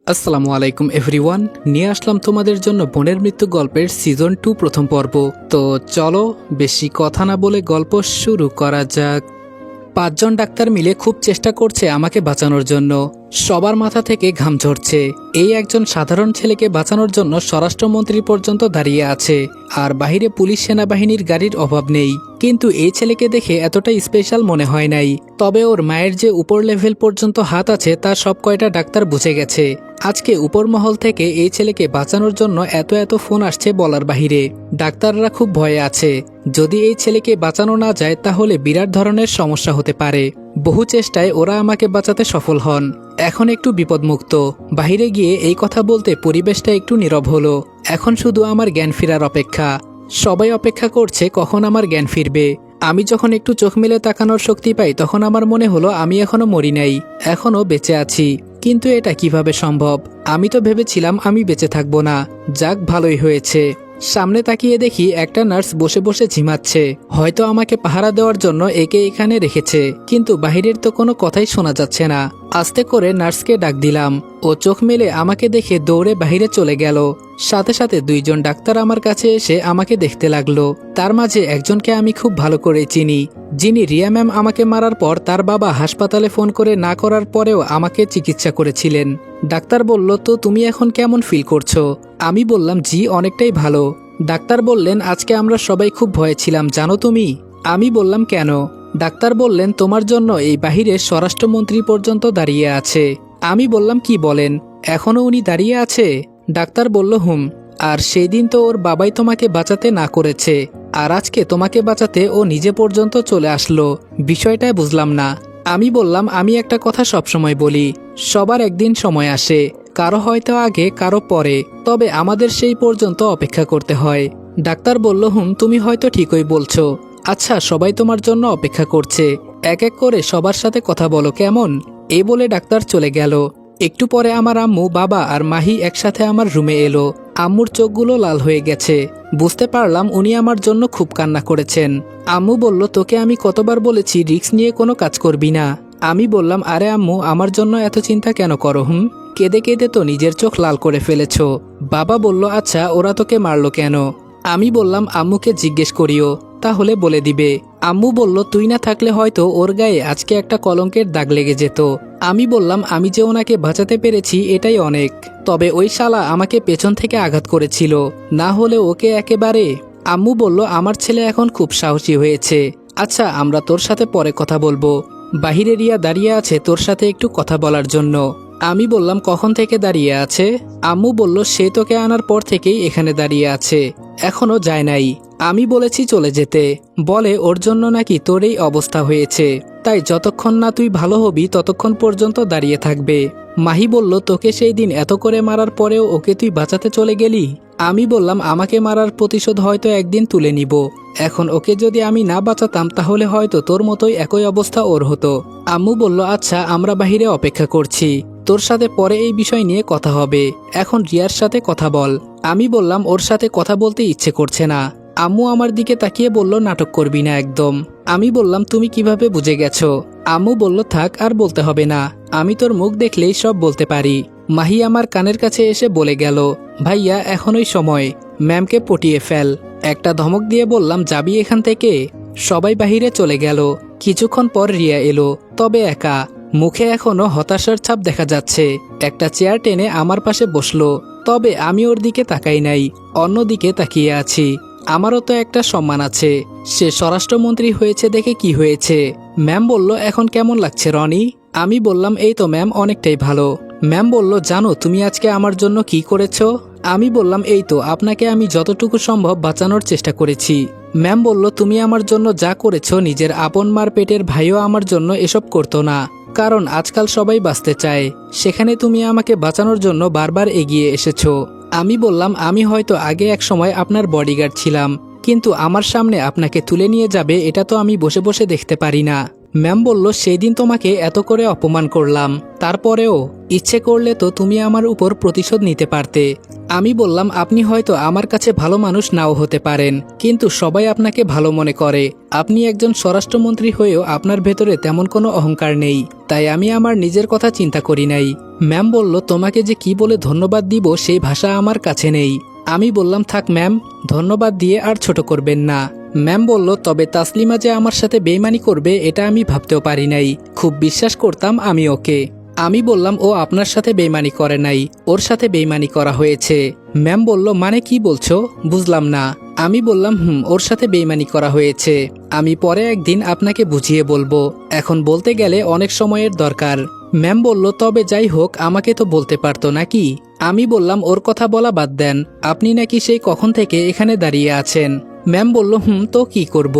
আসসালামু আলাইকুম এভরিওয়ান, নিয়ে আসলাম তোমাদের জন্য বোনের মৃত্যু গল্পের সিজন 2 প্রথম পর্ব। তো চলো বেশি কথা না বলে গল্প শুরু করা যাক। 5 জন ডাক্তার মিলে খুব চেষ্টা করছে আমাকে বাঁচানোর জন্য। সবার মাথা থেকে ঘাম ঝরছে। এই একজন সাধারণ ছেলেকে বাঁচানোর জন্য স্বরাষ্ট্রমন্ত্রী পর্যন্ত দাঁড়িয়ে আছে, আর বাহিরে পুলিশ সেনাবাহিনীর গাড়ির অভাব নেই। কিন্তু এই ছেলেকে দেখে এতটা স্পেশাল মনে হয় নাই। তবে ওর মায়ের যে উপর লেভেল পর্যন্ত হাত আছে তা সব কয়টা ডাক্তার বুঝে গেছে। আজকে উপর মহল থেকে এই ছেলেকে বাঁচানোর জন্য এত এত ফোন আসছে বলার বাহিরে। ডাক্তাররা খুব ভয়ে আছে, যদি এই ছেলেকে বাঁচানো না যায় তাহলে বিরাট ধরনের সমস্যা হতে পারে। বহু চেষ্টায় ওরা আমাকে বাঁচাতে সফল হন। এখন একটু বিপদমুক্ত। বাহিরে গিয়ে এই কথা বলতে পরিবেশটা একটু নীরব হলো। এখন শুধু আমার জ্ঞান ফেরার অপেক্ষা। সবাই অপেক্ষা করছে কখন আমার জ্ঞান ফিরবে। আমি যখন একটু চোখ মেলে তাকানোর শক্তি পাই তখন আমার মনে হলো আমি এখনো মরি নাই, এখনো বেঁচে আছি। কিন্তু এটা কিভাবে সম্ভব? আমি তো ভেবেছিলাম আমি বেঁচে থাকবো না। যাক, ভালোই হয়েছে। সামনে তাকিয়ে দেখি একটা নার্স বসে বসে ঝিমাচ্ছে। হয়তো আমাকে পাহারা দেওয়ার জন্য একে এখানে রেখেছে, কিন্তু বাহিরের তো কোনো কথাই শোনা যাচ্ছে না। আস্তে করে নার্সকে ডাক দিলাম। ও চোখ মেলে আমাকে দেখে দৌড়ে বাহিরে চলে গেল। সাথে সাথে 2 জন ডাক্তার আমার কাছে এসে আমাকে দেখতে লাগলো। তার মাঝে একজনকে আমি খুব ভালো করে চিনি, যিনি রিয়া ম্যাম আমাকে মারার পর তার বাবা হাসপাতালে ফোন করে না করার পরেও আমাকে চিকিৎসা করেছিলেন। ডাক্তার বলল, তো তুমি এখন কেমন ফিল করছো? আমি বললাম, জি অনেকটাই ভালো। ডাক্তার বললেন, আজকে আমরা সবাই খুব ভয়ে ছিলাম জানো তুমি। আমি বললাম, কেন? ডাক্তার বললেন, তোমার জন্য এই বাহিরে স্বরাষ্ট্রমন্ত্রী পর্যন্ত দাঁড়িয়ে আছে। আমি বললাম, কি বলেন, এখনো উনি দাঁড়িয়ে আছে? ডাক্তার বলল, হুম। আর সেই দিন তো ওর বাবাই তোমাকে বাঁচাতে না করেছে, আর আজকে তোমাকে বাঁচাতে ও নিজে পর্যন্ত চলে আসলো। বিষয়টাই বুঝলাম না। আমি বললাম, আমি একটা কথা সবসময় বলি, সবার একদিন সময় আসে, কারো হয়তো আগে কারো পরে, তবে আমাদের সেই পর্যন্ত অপেক্ষা করতে হয়। ডাক্তার বলল, হুম তুমি হয়তো ঠিকই বলছো। আচ্ছা, সবাই তোমার জন্য অপেক্ষা করছে, এক এক করে সবার সাথে কথা বলো কেমন? এই বলে ডাক্তার চলে গেল। একটু পরে আমার আম্মু, বাবা আর মাহি একসাথে আমার রুমে এলো। আম্মুর চোখগুলো লাল হয়ে গেছে। বুঝতে পারলাম উনি আমার জন্য খুব কান্না করেছেন। আম্মু বলল, তোকে আমি কতবার বলেছি রিস্ক নিয়ে কোনো কাজ করবি না। আমি বললাম, আরে আম্মু, আমার জন্য এত চিন্তা কেন করো? কেঁদে কেঁদে তো নিজের চোখ লাল করে ফেলেছ। বাবা বলল, আচ্ছা ওরা তোকে মারলো কেন? আমি বললাম, আম্মুকে জিজ্ঞেস করিও, তাহলে বলে দিবে। আম্মু বলল, তুই না থাকলে হয়তো ওর গায়ে আজকে একটা কলঙ্কের দাগ লেগে যেত। আমি বললাম, আমি যে ওনাকে বাঁচাতে পেরেছি এটাই অনেক। তবে ওই শালা আমাকে পেছন থেকে আঘাত করেছিল, না হলে ওকে একেবারে। আম্মু বলল, আমার ছেলে এখন খুব সাহসী হয়েছে। আচ্ছা, আমরা তোর সাথে পরে কথা বলবো। বাহিরে রিয়া দাঁড়িয়ে আছে তোর সাথে একটু কথা বলার জন্য। আমি বললাম, কখন থেকে দাঁড়িয়ে আছে? আম্মু বলল, সে তোকে আনার পর থেকেই এখানে দাঁড়িয়ে আছে, এখনো যায় নাই। আমি বলেছি চলে যেতে। বলে, ওর জন্য নাকি তোর এই অবস্থা হয়েছে, তাই যতক্ষণ না তুই ভালো হবি ততক্ষণ পর্যন্ত দাঁড়িয়ে থাকবে। মাহি বলল, তোকে সেই দিন এত করে মারার পরেও ওকে তুই বাঁচাতে চলে গেলি? আমি বললাম, আমাকে মারার প্রতিশোধ হয়তো একদিন তুলে নিব। এখন ওকে যদি আমি না বাঁচাতাম তাহলে হয়তো তোর মতোই একই অবস্থা ওর হতো। আম্মু বলল, আচ্ছা আমরা বাহিরে অপেক্ষা করছি, তোর সাথে পরে এই বিষয় নিয়ে কথা হবে, এখন রিয়ার সাথে কথা বল। আমি বললাম, ওর সাথে কথা বলতে ইচ্ছে করছে না। আম্মু আমার দিকে তাকিয়ে বলল, নাটক করবি না একদম। আমি বললাম, তুমি কিভাবে বুঝে গেছো? আম্মু বলল, থাক আর বলতে হবে না, আমি তোর মুখ দেখলেই সব বলতে পারি। মাহি আমার কানের কাছে এসে বলে গেল, ভাইয়া এখনই সময়, ম্যামকে পটিয়ে ফেল। একটা ধমক দিয়ে বললাম, যাবি এখান থেকে? সবাই বাহিরে চলে গেল। কিছুক্ষণ পর রিয়া এলো, তবে একা। মুখে এখনো হতাশার ছাপ দেখা যাচ্ছে। একটা চেয়ার টেনে আমার পাশে বসলো, তবে আমি ওর দিকে তাকাই নাই, অন্যদিকে তাকিয়ে আছি। আমারও তো একটা সম্মান আছে। সে স্বরাষ্ট্রমন্ত্রী হয়েছে দেখে কি হয়েছে? ম্যাম বলল, এখন কেমন লাগছে রনি? আমি বললাম, এই তো ম্যাম, অনেকটাই ভালো। ম্যাম বলল, জানো তুমি আজকে আমার জন্য কি করেছো? আমি বললাম, এই তো আপনাকে আমি যতটুকু সম্ভব বাঁচানোর চেষ্টা করেছি। ম্যাম বলল, তুমি আমার জন্য যা করেছো নিজের আপন মার পেটের ভাইও আমার জন্য এসব করতো না, কারণ আজকাল সবাই বাঁচতে চায়, সেখানে তুমি আমাকে বাঁচানোর জন্য বারবার এগিয়ে এসেছো। আমি বললাম, আমি হয়তো আগে এক সময় আপনার বডিগার্ড ছিলাম, কিন্তু আমার সামনে আপনাকে তুলে নিয়ে যাবে এটা তো আমি বসে বসে দেখতে পারি না। ম্যাম বলল, সেই দিন তোমাকে এত করে অপমান করলাম, তারপরেও ইচ্ছে করলে তো তুমি আমার উপর প্রতিশোধ নিতে পারতে। আমি বললাম, আপনি হয়তো আমার কাছে ভালো মানুষ নাও হতে পারেন, কিন্তু সবাই আপনাকে ভালো মনে করে। আপনি একজন স্বরাষ্ট্রমন্ত্রী হয়েও আপনার ভেতরে তেমন কোনো অহংকার নেই, তাই আমি আমার নিজের কথা চিন্তা করি নাই। ম্যাম বলল, তোমাকে যে কি বলে ধন্যবাদ দিব সেই ভাষা আমার কাছে নেই। আমি বললাম, থাক ম্যাম, ধন্যবাদ দিয়ে আর ছোট করবেন না। ম্যাম বলল, তবে তাসলিমা যে আমার সাথে বেইমানি করবে এটা আমি ভাবতেও পারি নাই। খুব বিশ্বাস করতাম আমি ওকে। আমি বললাম, ও আপনার সাথে বেইমানি করে নাই, ওর সাথে বেইমানি করা হয়েছে। ম্যাম বলল, মানে কি বলছো, বুঝলাম না। আমি বললাম, ওর সাথে বেইমানি করা হয়েছে। আমি পরে একদিন আপনাকে বুঝিয়ে বলবো, এখন বলতে গেলে অনেক সময়ের দরকার। ম্যাম বলল, তবে যাই হোক, আমাকে তো বলতে পারতো নাকি? আমি বললাম, ওর কথা বলা বাদ দেন, আপনি নাকি সেই কখন থেকে এখানে দাঁড়িয়ে আছেন। ম্যাম বলল, তো কি করব,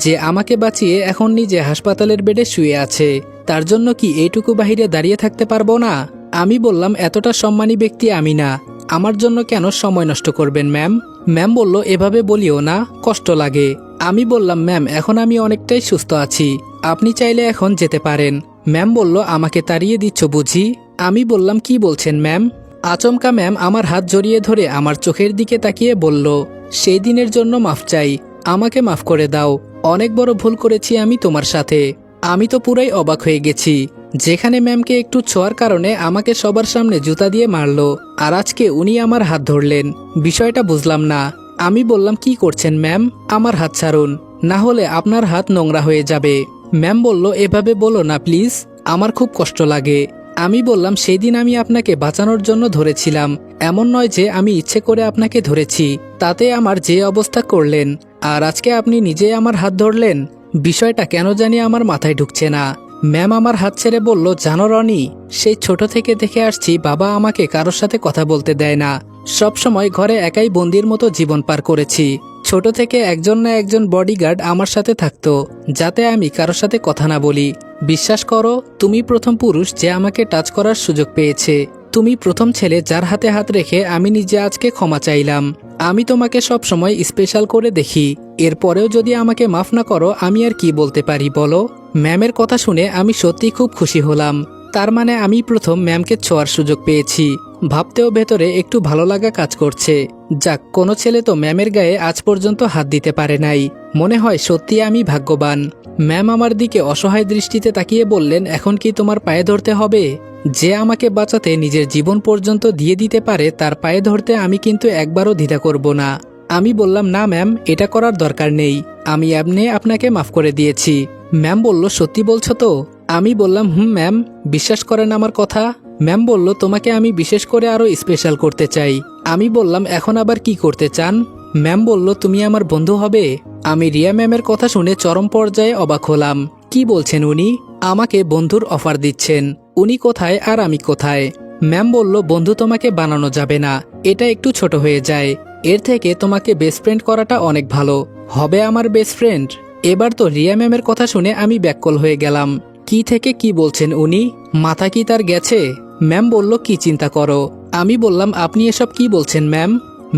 যে আমাকে বাঁচিয়ে এখন নিজে হাসপাতালের বেডে শুয়ে আছে, তার জন্য কি এইটুকু বাহিরে দাঁড়িয়ে থাকতে পারবো না? আমি বললাম, এতটা সম্মানী ব্যক্তি আমি না, আমার জন্য কেন সময় নষ্ট করবেন ম্যাম? ম্যাম বলল, এভাবে বলিও না, কষ্ট লাগে। আমি বললাম, ম্যাম এখন আমি অনেকটাই সুস্থ আছি, আপনি চাইলে এখন যেতে পারেন। ম্যাম বলল, আমাকে তাড়িয়ে দিচ্ছ বুঝি? আমি বললাম, কি বলছেন ম্যাম? আচমকা ম্যাম আমার হাত জড়িয়ে ধরে আমার চোখের দিকে তাকিয়ে বলল, সেই দিনের জন্য মাফ চাই, আমাকে মাফ করে দাও, অনেক বড় ভুল করেছি আমি তোমার সাথে। আমি তো পুরাই অবাক হয়ে গেছি, যেখানে ম্যামকে একটু ছোঁয়ার কারণে আমাকে সবার সামনে জুতা দিয়ে মারলো, আর আজকে উনি আমার হাত ধরলেন, বিষয়টা বুঝলাম না। আমি বললাম, কি করছেন ম্যাম, আমার হাত ছাড়ুন, না হলে আপনার হাত নোংরা হয়ে যাবে। ম্যাম বলল, এভাবে বলো না প্লিজ, আমার খুব কষ্ট লাগে। আমি বললাম, সেই দিন আমি আপনাকে বাঁচানোর জন্য ধরেছিলাম, এমন নয় যে আমি ইচ্ছে করে আপনাকে ধরেছি, তাতে আমার যে অবস্থা করলেন, আর আজকে আপনি নিজে আমার হাত ধরলেন, বিষয়টা কেন জানি আমার মাথায় ঢুকছে না। ম্যাম আমার হাত ছেড়ে বলল, জানো রনি, সেই ছোট থেকে দেখে আসছি বাবা আমাকে কারোর সাথে কথা বলতে দেয় না, সব সময় ঘরে একাই বন্দির মতো জীবন পার করেছি। ছোট থেকে একজন না একজন বডিগার্ড আমার সাথে থাকতো, যাতে আমি কারোর সাথে কথা না বলি। বিশ্বাস করো, তুমি প্রথম পুরুষ যে আমাকে টাচ করার সুযোগ পেয়েছে, তুমি প্রথম ছেলে যার হাতে হাত রেখে আমি নিজে আজকে ক্ষমা চাইলাম। আমি তোমাকে সব সময় স্পেশাল করে দেখি, এরপরেও যদি আমাকে মাফ না করো আমি আর কি বলতে পারি বলো? ম্যামের কথা শুনে আমি সত্যি খুব খুশি হলাম, তার মানে আমি প্রথম ম্যামকে ছোঁয়ার সুযোগ পেয়েছি। ভাবতেও ভেতরে একটু ভালো লাগা কাজ করছে। যাক, কোনো ছেলে তো ম্যামের গায়ে আজ পর্যন্ত হাত দিতে পারে নাই, মনে হয় সত্যি আমি ভাগ্যবান। ম্যাম আমার দিকে অসহায় দৃষ্টিতে তাকিয়ে বললেন, এখন কি তোমার পায়ে ধরতে হবে? যে আমাকে বাঁচাতে নিজের জীবন পর্যন্ত দিয়ে দিতে পারে তার পায়ে ধরতে আমি কিন্তু একবারও দ্বিধা করব না। আমি বললাম, না ম্যাম, এটা করার দরকার নেই, আমি এমনি আপনাকে মাফ করে দিয়েছি। ম্যাম বলল, সত্যি বলছো তো? আমি বললাম, ম্যাম, বিশ্বাস করেন আমার কথা? ম্যাম বলল, তোমাকে আমি বিশেষ করে আরো স্পেশাল করতে চাই। আমি বললাম, এখন আবার কি করতে চান? ম্যাম বলল, তুমি আমার বন্ধু হবে। আমি রিয়া ম্যামের কথা শুনে চরম পর্যায়ে অবাক হলাম। কি বলছেন উনি? আমাকে বন্ধুর অফার দিচ্ছেন? উনি কোথায় আর আমি কোথায়? ম্যাম বলল, বন্ধু তোমাকে বানানো যাবে না, এটা একটু ছোট হয়ে যায়, এর থেকে তোমাকে বেস্ট ফ্রেন্ড করাটা অনেক ভালো হবে, আমার বেস্ট ফ্রেন্ড। এবার তো রিয়া ম্যামের কথা শুনে আমি ব্যাককল হয়ে গেলাম। কি থেকে কি বলছেন উনি? মাথা কি তার গেছে? ম্যাম বলল, কি চিন্তা করো? আমি বললাম, আপনি এসব কি বলছেন ম্যাম?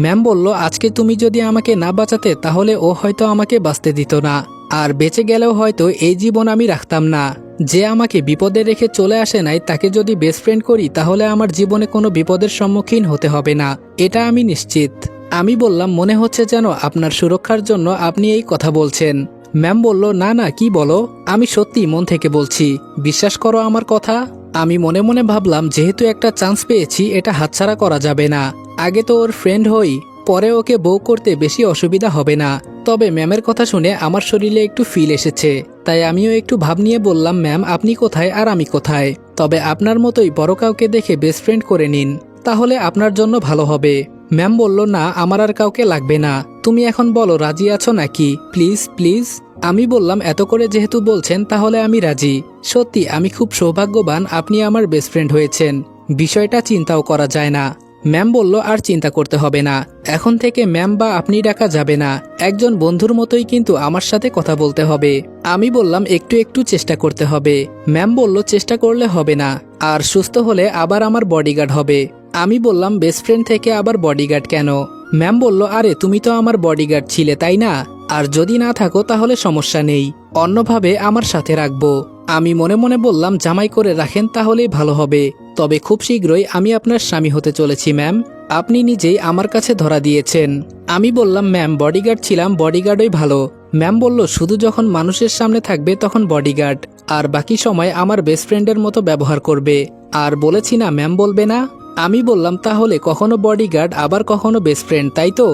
ম্যাম বলল, আজকে তুমি যদি আমাকে না বাঁচাতে তাহলে ও হয়তো আমাকে বাঁচতে দিত না, আর বেঁচে গেলেও হয়তো এই জীবন আমি রাখতাম না। যে আমাকে বিপদে রেখে চলে আসে নাই তাকে যদি বেস্ট ফ্রেন্ড করি তাহলে আমার জীবনে কোনো বিপদের সম্মুখীন হতে হবে না, এটা আমি নিশ্চিত। আমি বললাম, মনে হচ্ছে যেন আপনার সুরক্ষার জন্য আপনি এই কথা বলছেন। ম্যাম বলল, না না, কি বলো, আমি সত্যি মন থেকে বলছি, বিশ্বাস করো আমার কথা। আমি মনে মনে ভাবলাম, যেহেতু একটা চান্স পেয়েছি এটা হাতছাড়া করা যাবে না, আগে তো ওর ফ্রেন্ড হই, পরে ওকে বউ করতে বেশি অসুবিধা হবে না। তবে ম্যামের কথা শুনে আমার শরীরে একটু ফিল এসেছে, তাই আমিও একটু ভাব নিয়ে বললাম, ম্যাম আপনি কোথায় আর আমি কোথায়? তবে আপনার মতোই বড় কাউকে দেখে বেস্ট ফ্রেন্ড করে নিন, তাহলে আপনার জন্য ভালো হবে। ম্যাম বলল, না, আমার আর কাউকে লাগবে না, তুমি এখন বলো রাজি আছো নাকি, প্লিজ প্লিজ। আমি বললাম, এত করে যেহেতু বলছেন তাহলে আমি রাজি। সত্যি আমি খুব সৌভাগ্যবান আপনি আমার বেস্ট ফ্রেন্ড হয়েছেন, বিষয়টা চিন্তাও করা যায় না। ম্যাম বলল, আর চিন্তা করতে হবে না, এখন থেকে ম্যাম বা আপনি ডাকা যাবে না, একজন বন্ধুর মতোই কিন্তু আমার সাথে কথা বলতে হবে। আমি বললাম, একটু একটু চেষ্টা করতে হবে। ম্যাম বলল, চেষ্টা করলে হবে না, আর সুস্থ হলে আবার আমার বডিগার্ড হবে। আমি বললাম, বেস্ট ফ্রেন্ড থেকে আবার বডিগার্ড কেন? ম্যাম বলল, আরে তুমি তো আমার বডিগার্ড ছিলে তাই না, আর যদি না থাকো তাহলে সমস্যা নেই, অন্যভাবে আমার সাথে রাখবো। আমি মনে মনে বললাম, জামাই করে রাখেন তাহলেই ভালো হবে, তবে খুব শীঘ্রই আমি আপনার স্বামী হতে চলেছি ম্যাম। আপনি নিজেই আমার কাছে ধরা দিয়েছেন। আমি বললাম, ম্যাম বডিগার্ড ছিলাম, বডিগার্ডই ভালো। ম্যাম বলল, শুধু যখন মানুষের সামনে থাকবে তখন বডিগার্ড, আর বাকি সময় আমার বেস্ট ফ্রেন্ডের মতো ব্যবহার করবে। আর বলেছি না ম্যাম বলবে না। আমি বললাম, তাহলে কখনো বডিগার্ড আবার কখনো বেস্ট ফ্রেন্ড, তাই তো?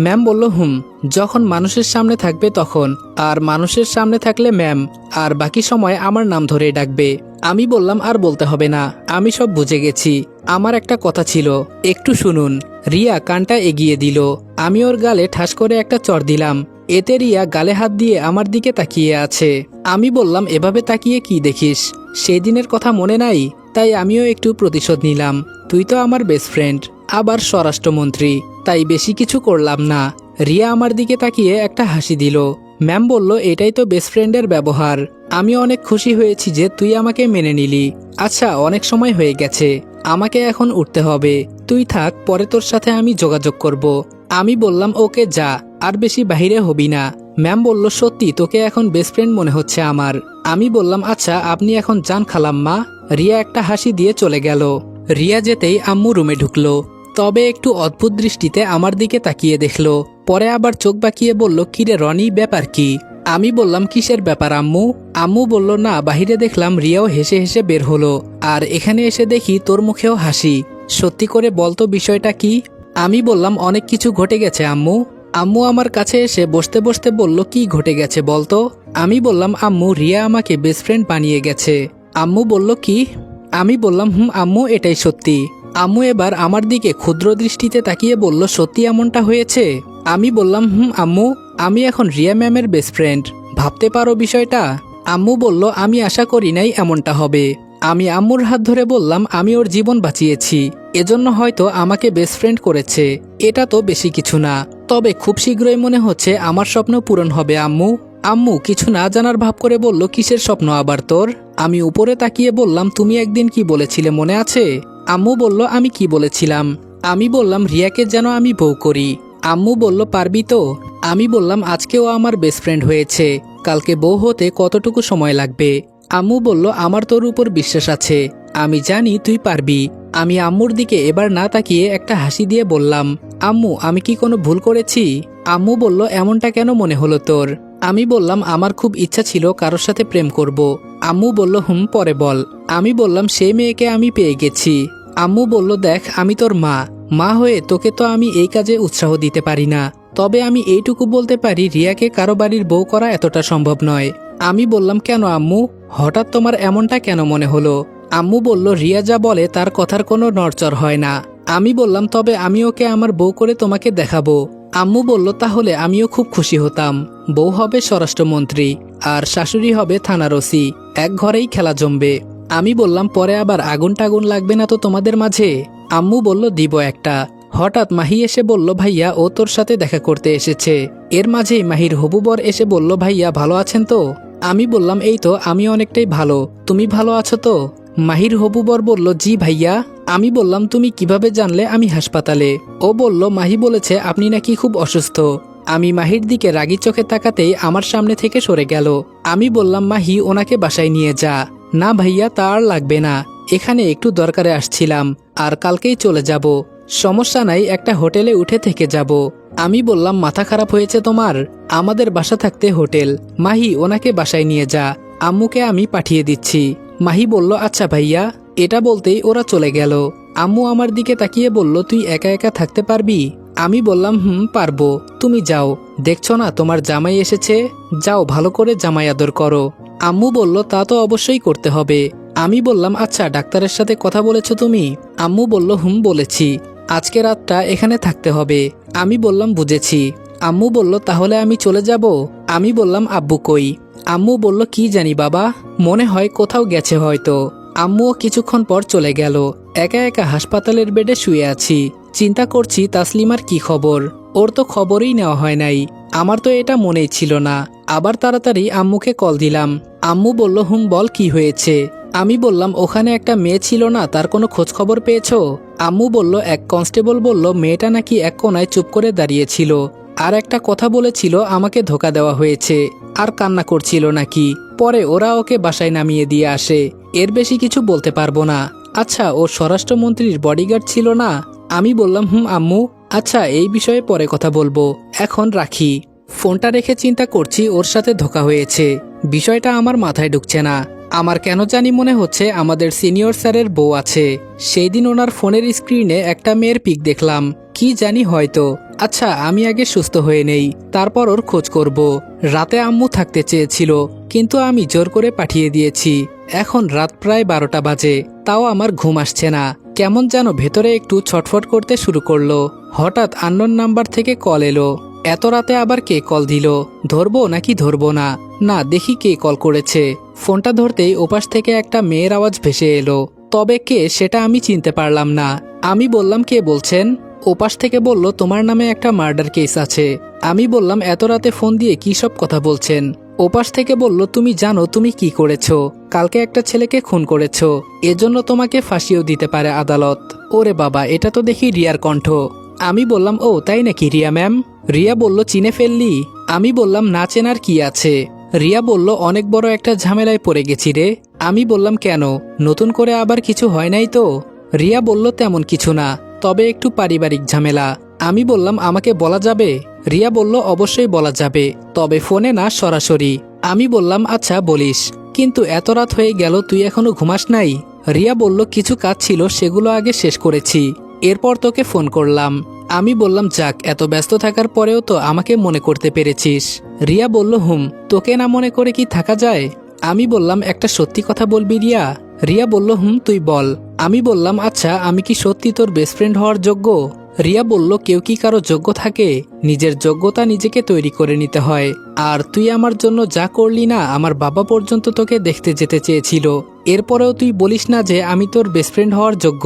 ম্যাম বলল, যখন মানুষের সামনে থাকবে তখন, আর মানুষের সামনে থাকলে ম্যাম, আর বাকি সময় আমার নাম ধরে ডাকবে। আমি বললাম, আর বলতে হবে না, আমি সব বুঝে গেছি। আমার একটা কথা ছিল, একটু শুনুন। রিয়া কানটা এগিয়ে দিল। আমি ওর গালে ঠাস করে একটা চড় দিলাম। এতে রিয়া গালে হাত দিয়ে আমার দিকে তাকিয়ে আছে। আমি বললাম, এভাবে তাকিয়ে কি দেখিস? সেই দিনের কথা মনে নাই? তাই আমিও একটু প্রতিশোধ নিলাম। তুই তো আমার বেস্ট ফ্রেন্ড, আবার স্বরাষ্ট্রমন্ত্রী, তাই বেশি কিছু করলাম না। রিয়া আমার দিকে তাকিয়ে একটা হাসি দিল। ম্যাম বলল, এটাই তো বেস্ট ফ্রেন্ডের ব্যবহার। আমি অনেক খুশি হয়েছি যে তুই আমাকে মেনে নিলি। আচ্ছা, অনেক সময় হয়ে গেছে, আমাকে এখন উঠতে হবে। তুই থাক, পরে তোর সাথে আমি যোগাযোগ করব। আমি বললাম, ওকে যা, আর বেশি বাহিরে হবি না। ম্যাম বলল, সত্যি তোকে এখন বেস্ট ফ্রেন্ড মনে হচ্ছে আমার। আমি বললাম, আচ্ছা আপনি এখন যান খালাম্মা। রিয়া একটা হাসি দিয়ে চলে গেল। রিয়া যেতেই আম্মু রুমে ঢুকলো, তবে একটু অদ্ভুত দৃষ্টিতে আমার দিকে তাকিয়ে দেখলো। পরে আবার চোখ বাঁকিয়ে বলল, কিরে রনি, ব্যাপার কি? আমি বললাম, কিসের ব্যাপার আম্মু? আম্মু বলল, না, বাহিরে দেখলাম রিয়াও হেসে হেসে বের হলো, আর এখানে এসে দেখি তোর মুখেও হাসি। সত্যি করে বলতো বিষয়টা কি? আমি বললাম, অনেক কিছু ঘটে গেছে আম্মু। আম্মু আমার কাছে এসে বসতে বসতে বলল, কি ঘটে গেছে বলতো? আমি বললাম, আম্মু, রিয়া আমাকে বেস্ট ফ্রেন্ড বানিয়ে গেছে। আম্মু বলল, কি? আমি বললাম, আম্মু, এটাই সত্যি। আম্মু এবার আমার দিকে ক্ষুদ্র দৃষ্টিতে তাকিয়ে বলল, সত্যি এমনটা হয়েছে? আমি বললাম, আম্মু, আমি এখন রিয়া ম্যামের বেস্ট ফ্রেন্ড। ভাবতে পারো বিষয়টা? আম্মু বলল, আমি আশা করি নাই এমনটা হবে। আমি আম্মুর হাত ধরে বললাম, আমি ওর জীবন বাঁচিয়েছি, এজন্য হয়তো আমাকে বেস্ট ফ্রেন্ড করেছে। এটা তো বেশি কিছু না, তবে খুব শীঘ্রই মনে হচ্ছে আমার স্বপ্ন পূরণ হবে আম্মু। আম্মু কিছু না জানার ভাব করে বলল, কিসের স্বপ্ন আবার তোর? আমি উপরে তাকিয়ে বললাম, তুমি একদিন কি বলেছিলে মনে আছে? আম্মু বলল, আমি কি বলেছিলাম? আমি বললাম, রিয়াকে যেন আমি বউ করি। আম্মু বলল, পারবি তো? আমি বললাম, আজকেও আমার বেস্ট ফ্রেন্ড হয়েছে, কালকে বউ হতে কতটুকু সময় লাগবে? আম্মু বলল, আমার তোর উপর বিশ্বাস আছে, আমি জানি তুই পারবি। আমি আম্মুর দিকে এবার না তাকিয়ে একটা হাসি দিয়ে বললাম, আম্মু, আমি কি কোনো ভুল করেছি? আম্মু বলল, এমনটা কেন মনে হলো তোর? আমি বললাম, আমার খুব ইচ্ছা ছিল কারোর সাথে প্রেম করব। আম্মু বলল, পরে বল। আমি বললাম, সেই মেয়েকে আমি পেয়ে গেছি। আম্মু বলল, দেখ, আমি তোর মা হয়ে তোকে তো আমি এই কাজে উৎসাহ দিতে পারি না, তবে আমি এইটুকু বলতে পারি, রিয়াকে কারো বাড়ির বউ করা এতটা সম্ভব নয়। আমি বললাম, কেন আম্মু, হঠাৎ তোমার এমনটা কেন মনে হলো? আম্মু বলল, রিয়া যা বলে তার কথার কোনো নড়চড় হয় না। আমি বললাম, তবে আমি ওকে আমার বউ করে তোমাকে দেখাবো। আম্মু বলল, তাহলে আমিও খুব খুশি হতাম। বউ হবে স্বরাষ্ট্রমন্ত্রী, আর শাশুড়ি হবে থানার ওসি, এক ঘরেই খেলা জমবে। আমি বললাম, পরে আবার আগুন টাগুন লাগবে না তো তোমাদের মাঝে? আম্মু বলল, দিব একটা। হঠাৎ মাহি এসে বলল, ভাইয়া ও তোর সাথে দেখা করতে এসেছে। এর মাঝেই মাহির হবু বর এসে বলল, ভাইয়া ভালো আছেন তো? আমি বললাম, এই তো, আমি অনেকটাই ভালো, তুমি ভালো আছো তো? মাহির হবু বর বলল, জি ভাইয়া। আমি বললাম, তুমি কিভাবে জানলে আমি হাসপাতালে? ও বলল, মাহি বলেছে আপনি নাকি খুব অসুস্থ। আমি মাহির দিকে রাগি চোখে তাকাতেই আমার সামনে থেকে সরে গেল। আমি বললাম, মাহি, ওনাকে বাসায় নিয়ে যা। না ভাইয়া, তা আর লাগবে না, এখানে একটু দরকারে আসছিলাম, আর কালকেই চলে যাব। সমস্যা নাই, একটা হোটেলে উঠে থেকে যাব। আমি বললাম, মাথা খারাপ হয়েছে তোমার? আমাদের বাসা থাকতে হোটেল। মাহি, ওনাকে বাসায় নিয়ে যা, আম্মুকে আমি পাঠিয়ে দিচ্ছি। মাহি বলল, আচ্ছা ভাইয়া। এটা বলতেই ওরা চলে গেল। আম্মু আমার দিকে তাকিয়ে বলল, তুই একা একা থাকতে পারবি? আমি বললাম, পারবো, তুমি যাও, দেখছো না তোমার জামাই এসেছে, যাও ভালো করে জামাই আদর করো। আম্মু বলল, তা তো অবশ্যই করতে হবে। আমি বললাম, আচ্ছা ডাক্তারের সাথে কথা বলেছো তুমি? আম্মু বলল, বলেছি, আজকে রাতটা এখানে থাকতে হবে। আমি বললাম, বুঝেছি। আম্মু বলল, তাহলে আমি চলে যাব? আমি বললাম, আব্বু কই? আম্মু বলল, কি জানি বাবা, মনে হয় কোথাও গেছে হয়তো। আম্মুও কিছুক্ষণ পর চলে গেল। একা একা হাসপাতালের বেডে শুয়ে আছি, চিন্তা করছি তাসলিমার কি খবর। ওর তো খবরই নেওয়া হয় নাই। আমার তো এটা মনেই ছিল না। আবার তাড়াতাড়ি আম্মুকে কল দিলাম। আম্মু বলল, বল কি হয়েছে? আমি বললাম, ওখানে একটা মেয়ে ছিল না, তার কোনো খোঁজ খবর পেয়েছো? আম্মু বলল, এক কনস্টেবল বলল মেয়েটা নাকি এক কোনায় চুপ করে দাঁড়িয়েছিল, আর একটা কথা বলেছিল আমাকে ধোকা দেওয়া হয়েছে, আর কান্না করছিল নাকি। পরে ওরা ওকে বাসায় নামিয়ে দিয়ে আসে। এর বেশি কিছু বলতে পারবো না। আচ্ছা, ও স্বরাষ্ট্রমন্ত্রীর বডিগার্ড ছিল না? আমি বললাম আম্মু। আচ্ছা, এই বিষয়ে পরে কথা বলবো, এখন রাখি। ফোনটা রেখে চিন্তা করছি ওর সাথে ধোকা হয়েছে। বিষয়টা আমার মাথায় ঢুকছে না। আমার কেন জানি মনে হচ্ছে আমাদের সিনিয়র স্যারের বউ আছে। সেই দিন ওনার ফোনের স্ক্রিনে একটা মেয়ের পিক দেখলাম, কি জানি হয়তো। আচ্ছা, আমি আগে সুস্থ হয়ে নেই, তারপর ওর খোঁজ করব। রাতে আম্মু থাকতে চেয়েছিল, কিন্তু আমি জোর করে পাঠিয়ে দিয়েছি। এখন রাত প্রায় 12টা বাজে, তাও আমার ঘুম আসছে না। কেমন যেন ভেতরে একটু ছটফট করতে শুরু করলো। হঠাৎ আননোন নাম্বার থেকে কল এলো। এত রাতে আবার কে কল দিল? ধরবো নাকি ধরবো না? না, দেখি কে কল করেছে। ফোনটা ধরতেই ওপাশ থেকে একটা মেয়ের আওয়াজ ভেসে এলো, তবে কে সেটা আমি চিনতে পারলাম না। আমি বললাম, কে বলছেন? ওপাশ থেকে বলল, তোমার নামে একটা মার্ডার কেস আছে। আমি বললাম, এত রাতে ফোন দিয়ে কি সব কথা বলছেন? ওপাশ থেকে বলল, তুমি জানো তুমি কি করেছো? কালকে একটা ছেলেকে খুন করেছো, এজন্য তোমাকে ফাঁসিও দিতে পারে আদালত। ওরে বাবা, এটা তো দেখি রিয়ার কণ্ঠ। আমি বললাম, ও তাই নাকি রিয়া ম্যাম? রিয়া বলল, চিনে ফেললি? আমি বললাম, না চেনার কি আছে। রিয়া বলল, অনেক বড় একটা ঝামেলায় পড়ে গেছি রে। আমি বললাম, কেন? নতুন করে আবার কিছু হয় নাই তো? রিয়া বলল, তেমন কিছু না, তবে একটু পারিবারিক ঝামেলা। আমি বললাম, আমাকে বলা যাবে? রিয়া বলল, অবশ্যই বলা যাবে, তবে ফোনে না, সরাসরি। আমি বললাম, আচ্ছা বলিস, কিন্তু এত রাত হয়ে গেল, তুই এখনো ঘুমাস নাই? রিয়া বলল, কিছু কাজ ছিল, সেগুলো আগে শেষ করেছি, এরপর তোকে ফোন করলাম। আমি বললাম, যাক, এত ব্যস্ত থাকার পরেও তো আমাকে মনে করতে পেরেছিস। রিয়া বলল, তোকে না মনে করে কি থাকা যায়? আমি বললাম, একটা সত্যি কথা বলবি রিয়া? রিয়া বলল, তুই বল। আমি বললাম, আচ্ছা, আমি কি সত্যি তোর বেস্ট ফ্রেন্ড হওয়ার যোগ্য? রিয়া বলল, কেউ কি কারো যোগ্য থাকে? নিজের যোগ্যতা নিজেকে তৈরি করে নিতে হয়। আর তুই আমার জন্য যা করলি না, আমার বাবা পর্যন্ত তোকে দেখতে যেতে চেয়েছিল, এরপরেও তুই বলিস না যে আমি তোর বেস্ট ফ্রেন্ড হওয়ার যোগ্য।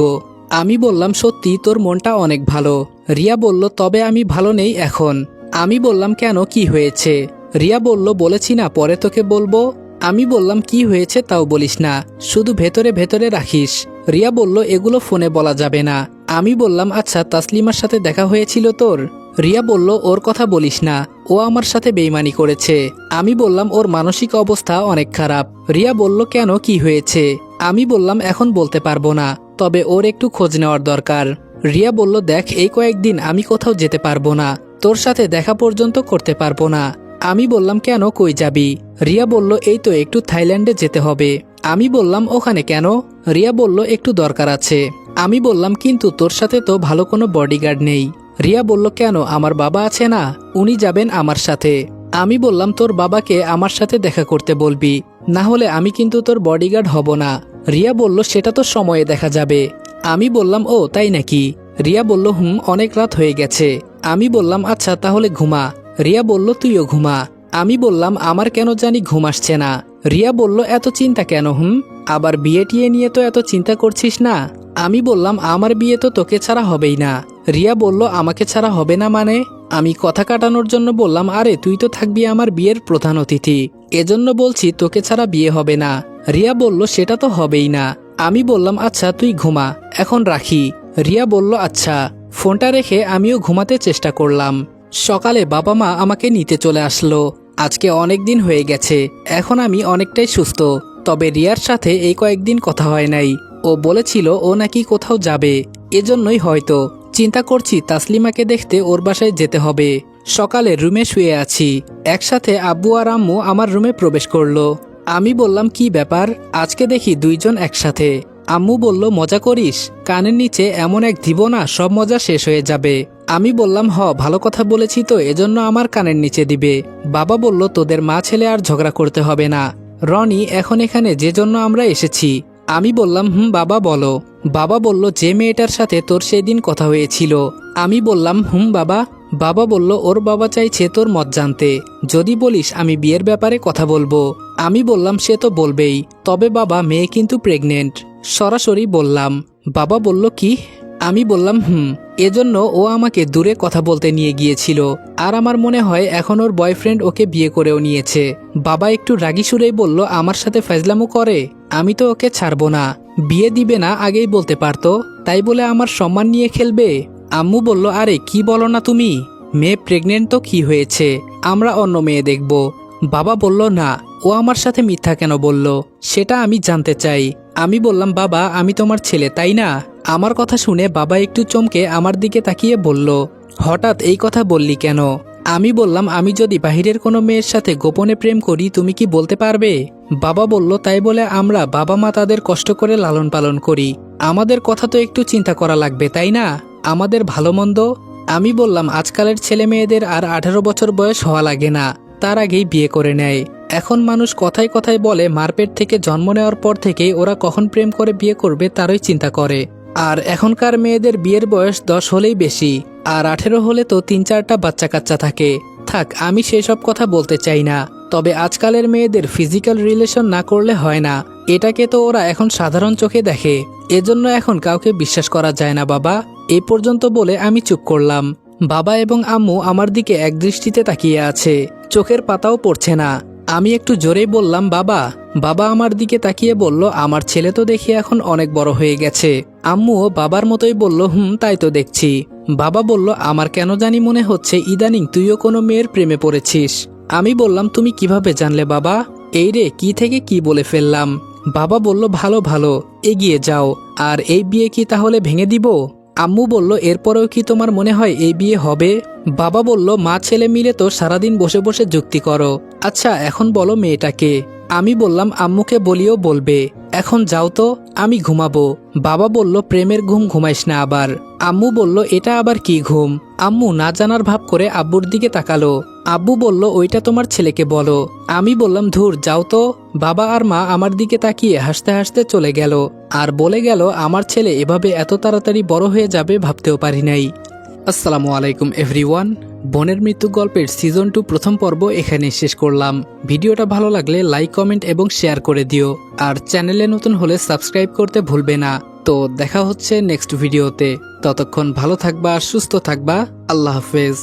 আমি বললাম, সত্যি তোর মনটা অনেক ভালো। রিয়া বলল, তবে আমি ভালো নেই এখন। আমি বললাম, কেন, কি হয়েছে? রিয়া বলল, বলেছি না পরে তোকে বলবো। আমি বললাম, কি হয়েছে তাও বলিস না, শুধু ভেতরে ভেতরে রাখিস। রিয়া বলল, এগুলো ফোনে বলা যাবে না। আমি বললাম, আচ্ছা, তাসলিমার সাথে দেখা হয়েছিল তোর? রিয়া বলল, ওর কথা বলিস না, ও আমার সাথে বেইমানি করেছে। আমি বললাম, ওর মানসিক অবস্থা অনেক খারাপ। রিয়া বলল, কেন, কি হয়েছে? আমি বললাম, এখন বলতে পারবো না, তবে ওর একটু খোঁজ নেওয়ার দরকার। রিয়া বলল, দেখ, এই কয়েকদিন আমি কোথাও যেতে পারবো না, তোর সাথে দেখা পর্যন্ত করতে পারবো না। আমি বললাম, কেন, কই যাবি? রিয়া বলল, এই তো একটু থাইল্যান্ডে যেতে হবে। আমি বললাম, ওখানে কেন? রিয়া বলল, একটু দরকার আছে। আমি বললাম, কিন্তু তোর সাথে তো ভালো কোনো বডিগার্ড নেই। রিয়া বলল, কেন, আমার বাবা আছে না, উনি যাবেন আমার সাথে। আমি বললাম, তোর বাবাকে আমার সাথে দেখা করতে বলবি, না হলে আমি কিন্তু তোর বডিগার্ড হব না। রিয়া বলল, সেটা তো সময়ে দেখা যাবে। আমি বললাম, ও তাই নাকি? রিয়া বলল, অনেক রাত হয়ে গেছে। আমি বললাম, আচ্ছা, তাহলে ঘুমা। রিয়া বলল, তুইও ঘুমা। আমি বললাম, আমার কেন জানি ঘুম আসছে না। রিয়া বলল, এত চিন্তা কেন? আবার বিয়ে টিয়ে নিয়ে তো এত চিন্তা করছিস না? আমি বললাম, আমার বিয়ে তো তোকে ছাড়া হবেই না। রিয়া বলল, আমাকে ছাড়া হবে না মানে? আমি কথা কাটানোর জন্য বললাম, আরে তুই তো থাকবি আমার বিয়ের প্রধান অতিথি, এজন্য বলছি তোকে ছাড়া বিয়ে হবে না। রিয়া বলল, সেটা তো হবেই না। আমি বললাম, আচ্ছা, তুই ঘুমা, এখন রাখি। রিয়া বলল, আচ্ছা। ফোনটা রেখে আমিও ঘুমাতে চেষ্টা করলাম। সকালে বাবা মা আমাকে নিতে চলে আসলো। আজকে অনেক দিন হয়ে গেছে, এখন আমি অনেকটাই সুস্থ। তবে রিয়ার সাথে এই কয়েকদিন কথা হয় নাই। ও বলেছিল ও নাকি কোথাও যাবে, এজন্যই হয়তো। চিন্তা করছি তাসলিমাকে দেখতে ওর বাসায় যেতে হবে। সকালে রুমে শুয়ে আছি, একসাথে আব্বু আর আম্মু আমার রুমে প্রবেশ করলো। আমি বললাম, কি ব্যাপার, আজকে দেখি দুইজন একসাথে? আম্মু বলল, মজা করিস, কানের নিচে এমন এক দিব না, সব মজা শেষ হয়ে যাবে। আমি বললাম, ভালো কথা বলেছি তো, এজন্য আমার কানের নিচে দিবে। বাবা বলল, তোদের মা ছেলে আর ঝগড়া করতে হবে না, রনি এখন এখানে যে জন্য আমরা এসেছি। আমি বললাম, বাবা বলো। বাবা বলল, যে মেয়েটার সাথে তোর সেদিন কথা হয়েছিল। আমি বললাম, বাবা। বাবা বলল, ওর বাবা চাইছে তোর মত জানতে, যদি বলিস আমি বিয়ের ব্যাপারে কথা বলবো। আমি বললাম, সে তো বলবেই, তবে বাবা, মেয়ে কিন্তু প্রেগনেন্ট। সরাসরি বললাম। বাবা বলল, কি? আমি বললাম, এজন্য ও আমাকে দূরে কথা বলতে নিয়ে গিয়েছিল, আর আমার মনে হয় এখন ওর বয়ফ্রেন্ড ওকে বিয়ে করেও নিয়েছে। বাবা একটু রাগী সুরেই বলল, আমার সাথে ফাজলামো করে, আমি তো ওকে ছাড়বো না। বিয়ে দিবে না আগেই বলতে পারতো, তাই বলে আমার সম্মান নিয়ে খেলবে। আম্মু বলল, আরে কি বলো না তুমি? মেয়ে প্রেগনেন্ট তো কি হয়েছে, আমরা অন্য মেয়ে দেখব। বাবা বলল না, ও আমার সাথে মিথ্যা কেন বলল সেটা আমি জানতে চাই। আমি বললাম বাবা আমি তোমার ছেলে তাই না? আমার কথা শুনে বাবা একটু চমকে আমার দিকে তাকিয়ে বলল, হঠাৎ এই কথা বললি কেন? আমি বললাম আমি যদি বাহিরের কোনো মেয়ের সাথে গোপনে প্রেম করি তুমি কি বলতে পারবে? বাবা বলল তাই বলে আমরা বাবা মা তাদের কষ্ট করে লালন পালন করি, আমাদের কথা তো একটু চিন্তা করা লাগবে তাই না, আমাদের ভালো মন্দ। আমি বললাম আজকালের ছেলে মেয়েদের আর 18 বছর বয়স হওয়া লাগে না, তার আগেই বিয়ে করে নেয়। এখন মানুষ কথায় কথায় বলে মারপেট থেকে জন্ম নেওয়ার পর থেকেই ওরা কখন প্রেম করে বিয়ে করবে তারই চিন্তা করে। আর এখনকার মেয়েদের বিয়ের বয়স 10 হলেই বেশি, আর 18 হলে তো 3-4টা বাচ্চা কাচ্চা থাকে। থাক আমি সেসব কথা বলতে চাই না, তবে আজকালের মেয়েদের ফিজিক্যাল রিলেশন না করলে হয় না, এটাকে তো ওরা এখন সাধারণ চোখে দেখে, এজন্য এখন কাউকে বিশ্বাস করা যায় না বাবা। এই পর্যন্ত বলে আমি চুপ করলাম। বাবা এবং আম্মু আমার দিকে একদৃষ্টিতে তাকিয়ে আছে, চোখের পাতাও পড়ছে না। আমি একটু জোরেই বললাম বাবা। বাবা আমার দিকে তাকিয়ে বলল আমার ছেলে তো দেখি এখন অনেক বড় হয়ে গেছে। আম্মুও বাবার মতোই বলল তাই তো দেখছি। বাবা বলল আমার কেন জানি মনে হচ্ছে ইদানিং তুইও কোনো মেয়ের প্রেমে পড়েছিস। আমি বললাম তুমি কিভাবে জানলে বাবা? এই রে কি থেকে কি বলে ফেললাম। বাবা বলল ভালো ভালো এগিয়ে যাও, আর এই বিয়ে কি তাহলে ভেঙে দিব? আম্মু বলল এরপরেও কি তোমার মনে হয় এই বিয়ে হবে? বাবা বলল মা ছেলে মিলে তো সারাদিন বসে বসে যুক্তি করো, আচ্ছা এখন বলো মেয়েটাকে। আমি বললাম আম্মুকে বলিও বলবে, এখন যাও তো আমি ঘুমাবো। বাবা বলল প্রেমের ঘুম ঘুমাইস না আবার। আম্মু বলল এটা আবার কি ঘুম? আম্মু না জানার ভাব করে আব্বুর দিকে তাকালো। আব্বু বলল ওইটা তোমার ছেলেকে বলো। আমি বললাম ধুর যাও তো। বাবা আর মা আমার দিকে তাকিয়ে হাসতে হাসতে চলে গেল, আর বলে গেল আমার ছেলে এভাবে এত তাড়াতাড়ি বড় হয়ে যাবে ভাবতেও পারি নাই। আসসালামু আলাইকুম এভরিওয়ান। বোনের মৃত্যু গল্পের সিজন 2 প্রথম পর্ব এখানে শেষ করলাম। ভিডিওটা ভালো লাগলে লাইক কমেন্ট এবং শেয়ার করে দিও, আর চ্যানেলে নতুন হলে সাবস্ক্রাইব করতে ভুলবে না। তো দেখা হচ্ছে নেক্সট ভিডিওতে, ততক্ষণ ভালো থাকবা, সুস্থ থাকবা, আল্লাহ হাফেজ।